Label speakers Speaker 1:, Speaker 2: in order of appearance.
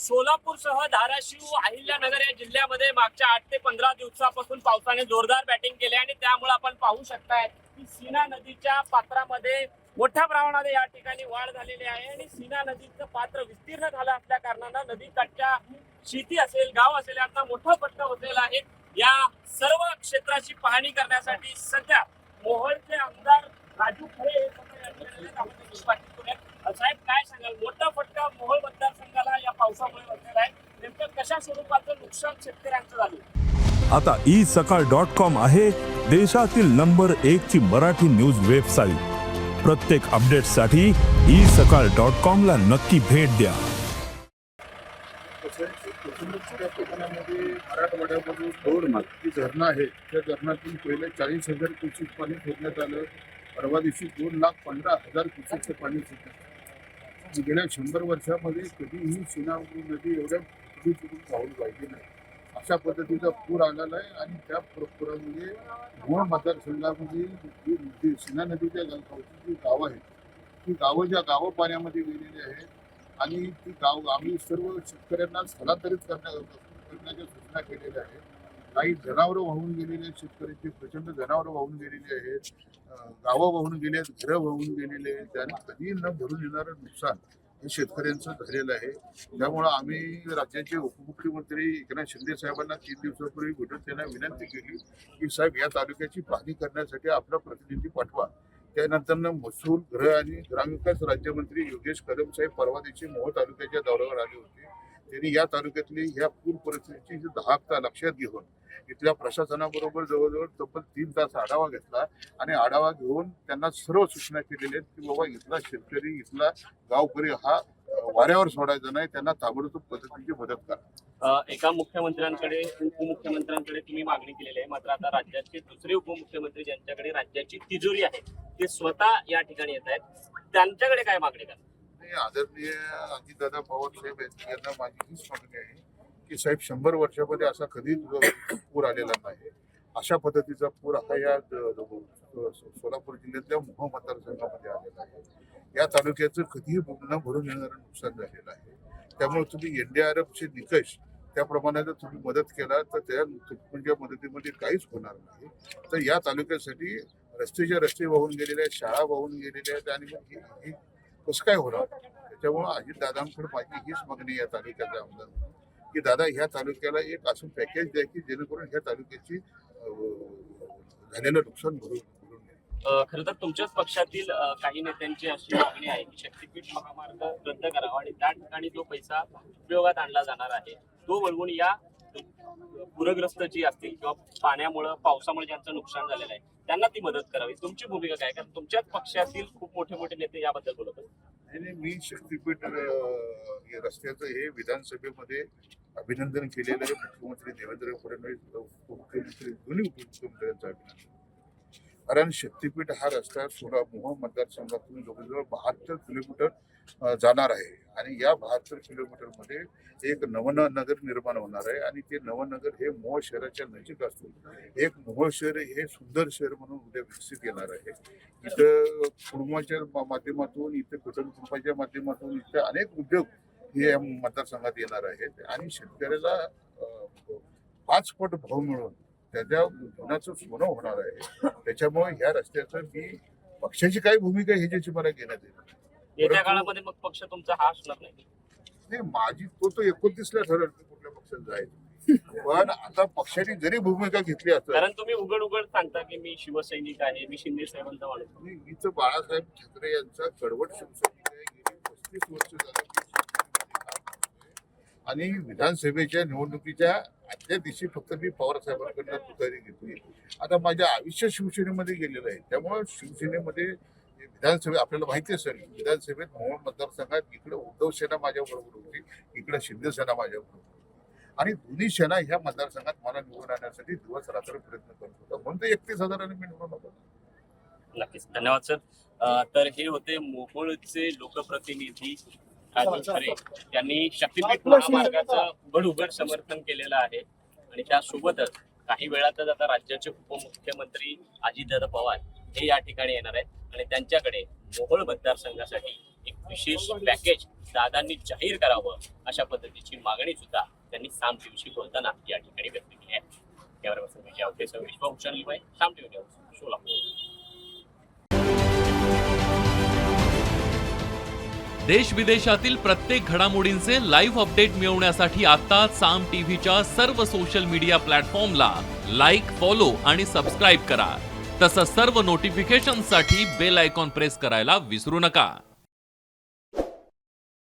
Speaker 1: सोलापूरसह धाराशिव, अहिल्यानगर या जिल्ह्यामध्ये मागच्या 8 ते 15 दिवसापासून पावसाने जोरदार बॅटिंग केली आणि त्यामुळे आपण पाहू शकताय की सीना नदीच्या पात्रामध्ये मोठ्या प्रमाणात या ठिकाणी वाढ झालेली आहे आणि सीना नदीचं पात्र विस्तीर्ण झालं असल्या कारणानं नदीकाठच्या शेती असेल, गाव असेल यांना मोठा फटका बसलेला आहे। या सर्व क्षेत्राची पाहणी करण्यासाठी सध्या मोहोळचे आमदार राजू खरे हे सध्या या ठिकाणी आहेत। आपण त्यांची बातचीत करूया। साहेब, काय सांगाल, मोठा फटका मोहोळ मतदारसंघाला या पावसामुळे बसलेला आहे, नेमकं कशा स्वरूपाचं नुकसान शेतकऱ्यांचं झालं?
Speaker 2: आता isakal.com आहे देशातील नंबर 1 ची मराठी न्यूज वेबसाईट। प्रत्येक अपडेटसाठी isakal.com ला नक्की भेट द्या।
Speaker 3: मराठवाड्यामध्ये 2 मागची धरणं आहे, त्या धरणातून पहिले 40,000 क्युसेक पाणी सोडण्यात आलं। परवा दिवशी 2,15,000 क्युसेकचं पाणी सोडण्यात आलं। गेल्या 100 वर्षामध्ये कधीही सीना नदी एवढ्या पाहून पाहिजे नाही, अशा पद्धतीचा पूर आलेला आहे। आणि त्या पुरामुळे मोहोळ मतदारसंघामध्ये जी सीना नदीच्या जी गावं आहेत, ती गावं ज्या गावं पाण्यामध्ये गेलेली आहेत आणि ती गाव आम्ही सर्व शेतकऱ्यांना स्थलांतरित करण्याच्या सूचना केलेल्या आहेत। काही जनावरं वाहून गेलेले आहेत, शेतकऱ्यांची प्रचंड जनावरं वाहून गेलेली आहेत, गावं वाहून गेले आहेत, घरं वाहून गेलेले आहेत। आणि कधी न भरून येणारं नुकसान हे शेतकऱ्यांचं झालेलं आहे। त्यामुळं आम्ही राज्याचे उपमुख्यमंत्री एकनाथ शिंदे साहेबांना 3 दिवसापूर्वी भेटून त्यांना विनंती केली की साहेब, या तालुक्याची पाहणी करण्यासाठी आपला प्रतिनिधी पाठवा। त्यानंतर महसूल, गृह आणि ग्रामविकास राज्यमंत्री योगेश कदम साहेब परवा दिवशी मोहोळ तालुक्याच्या दौऱ्यावर आले होते। त्यांनी या तालुक्यातली ह्या पूर परिस्थितीची दहाकता लक्षात घेऊन इथल्या प्रशासनाबरोबर जवळजवळ तब्बल 3 तास आढावा घेतला आणि आढावा घेऊन त्यांना सर्व सूचना केलेल्या आहेत की बाबा इथला शेतकरी, इथला गावकरी हा वाऱ्यावर सोडायचा नाही, त्यांना ताबडतोब पद्धतीची मदत करा।
Speaker 1: एका मुख्यमंत्र्यांकडे, उपमुख्यमंत्र्यांकडे तुम्ही मागणी केलेली आहे, मात्र आता राज्याचे दुसरे उपमुख्यमंत्री ज्यांच्याकडे राज्याची तिजोरी आहे ते स्वतः या ठिकाणी येत आहेत, त्यांच्याकडे काय मागणी करा?
Speaker 3: आदरणीय अजितदादा पवार साहेब यांना माझी हीच मागणी आहे की साहेब, 100 वर्षामध्ये असा कधीच पूर आलेला नाही। अशा पद्धतीचा पूर हा या सोलापूर जिल्ह्यातल्या मोहोळ मतदारसंघामध्ये आलेला आहे। या तालुक्याचं कधीही न भरून येणारं नुकसान झालेलं आहे। त्यामुळे तुम्ही NDRFचे निकष त्याप्रमाणे जर तुम्ही मदत केला तर त्या तुमच्या मदतीमध्ये काहीच होणार नाही। तर या तालुक्यासाठी रस्ते वाहून गेलेले आहेत, शाळा वाहून गेलेल्या आहेत आणि मग कसं काय होणार? त्याच्यामुळं अजितदादांकडे माझी हीच मागणी या तालुक्याच्या आमदार की दादा, ह्या तालुक्याला एक असं पॅकेज द्या की जेणेकरून ह्या तालुक्याची झालेलं नुकसान भरून
Speaker 1: खरं तर तुमच्याच पक्षातील काही नेत्यांची अशी मागणी आहे की शक्तीपीठ महामार्ग रद्द करावा आणि त्या ठिकाणी जो पैसा उपयोगात आणला जाणार आहे तो वळवून या पूरग्रस्त जी असतील किंवा पाण्यामुळे, पावसामुळे ज्यांचं नुकसान झालेलं आहे त्यांना ती मदत करावी। तुमची भूमिका काय? कारण तुमच्याच पक्षातील खूप मोठे नेते याबद्दल बोलत आहेत।
Speaker 3: आणि मी शक्तीपीठ रस्त्याचं हे विधानसभेमध्ये अभिनंदन केलेलं आहे। मुख्यमंत्री देवेंद्र फडणवीस, उपमुख्यमंत्री, दोन्ही उपमुख्यमंत्र्यांचं अभिनंदन। कारण शक्तीपीठ हा रस्ता मोहोळ मतदारसंघातून जवळजवळ 72 किलोमीटर जाणार आहे आणि या 72 किलोमीटरमध्ये एक नवनगर निर्माण होणार आहे आणि ते नवनगर हे मोहोळ शहराच्या नजीक असून एक मोहोळ शहर हे सुंदर शहर म्हणून उद्या विकसित येणार आहे। इथं कुटुंबाच्या माध्यमातून, इथं कुटुंबाच्या माध्यमातून इथे अनेक उद्योग हे या मतदारसंघात येणार आहेत आणि शेतकऱ्याला 5 पट भाव मिळून त्याच्या जीवनाचं सोनं होणार आहे। त्याच्यामुळे ह्या रस्त्याचं मी पक्षाची काय भूमिका ह्याच्याची मला घेण्यात येईल।
Speaker 1: येत्या काळामध्ये मग पक्ष तुमचा हा असणार नाही?
Speaker 3: माझी तो 29ला ठरवलं कुठल्या पक्षात जायचं, पण आता पक्षाने जरी भूमिका घेतली असं,
Speaker 1: कारण तुम्ही उघड सांगता की मी शिवसैनिक आहे, मी शिंदे साहेबांचा माणूस,
Speaker 3: मी तर बाळासाहेब ठाकरे यांचा कडवट शिवसैनिक आहे। गेली 35 वर्ष झाली आणि विधानसभेच्या निवडणुकीच्या आदल्या दिवशी फक्त मी पवार साहेबांकडनं तुतारी घेतली। आता माझ्या आयुष्य शिवसेनेमध्ये गेलेलं आहे, त्यामुळे शिवसेनेमध्ये विधानसभेत आपल्याला माहिती आहे सर, विधानसभेत मोहोळ मतदारसंघात इकडे उद्धव सेना माझ्या बरोबर होती, इकडे शिंदे सेना माझ्या बरोबर होती आणि दोन्ही सेना ह्या मतदारसंघात मला निवडून आणण्यासाठी दिवस रात्र प्रयत्न करत होता, म्हणून 31,000 मी निवडून होतो।
Speaker 1: नक्कीच, धन्यवाद सर। तर हे होते मोहोळचे लोकप्रतिनिधी राजू खरे यांनी शक्तीपीठ महामार्गाचं उघड समर्थन केलेलं आहे आणि त्यासोबतच काही वेळातच आता राज्याचे उपमुख्यमंत्री अजितदादा पवार हे या ठिकाणी येणार आहेत आणि त्यांच्याकडे मोहोळ मतदारसंघासाठी एक विशेष पॅकेज दादांनी जाहीर करावं अशा पद्धतीची मागणी सुद्धा त्यांनी साम टीव्हीशी बोलताना या ठिकाणी व्यक्त केली आहे. कॅमेरा पर्सन विजय अवतेसह विश्वभूषण लिवाय, साम टीव्ही न्यूज, सोलापूर.
Speaker 4: देश विदेशातील प्रत्येक घडामोडींचे लाईव्ह अपडेट मिळवण्यासाठी आता साम टीव्हीच्या सर्व सोशल मीडिया प्लॅटफॉर्मला लाईक, फॉलो आणि सबस्क्राईब करा. तसंच सर्व नोटिफिकेशनसाठी बेल आयकॉन प्रेस करायला विसरू नका.